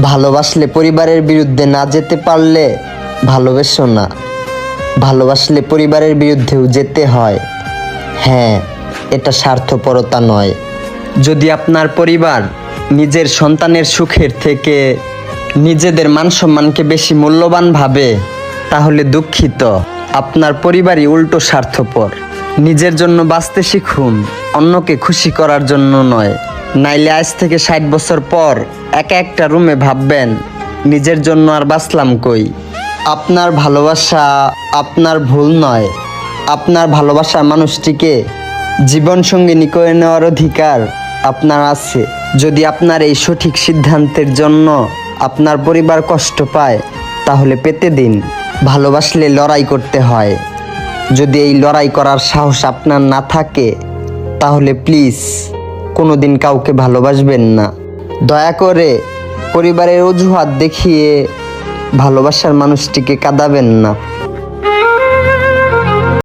ভালোবাসলে পরিবারের বিরুদ্ধে না যেতে পারলে ভালোবেসো না। ভালোবাসলে পরিবারের বিরুদ্ধেও যেতে হয়। হ্যাঁ, এটা স্বার্থপরতা নয়। যদি আপনার পরিবার নিজের সন্তানের সুখের থেকে নিজেদের মান সম্মানকে বেশি মূল্যবান ভাবে, তাহলে দুঃখিত, আপনার পরিবারই উল্টো স্বার্থপর। নিজের জন্য বাঁচতে শিখুন, অন্যকে খুশি করার জন্য নয়। নাইলে আজ থেকে 60 বছর পর একা একটা রুমে ভাববেন, নিজের জন্য আর বাঁচলাম কই। আপনার ভালোবাসা আপনার ভুল নয়। আপনার ভালোবাসার মানুষটিকে জীবনসঙ্গিনী করে নেওয়ার অধিকার আপনার আছে। যদি আপনার এই সঠিক সিদ্ধান্তের জন্য আপনার পরিবার কষ্ট পায়, তাহলে পেতে দিন। ভালোবাসলে লড়াই করতে হয়। যদি এই লড়াই করার সাহস আপনার না থাকে, তাহলে প্লিজ কোনোদিন কাউকে ভালোবাসবেন না। দয়া করে পরিবারের অজুহাত দেখিয়ে ভালোবাসার মানুষটিকে কাঁদাবেন না।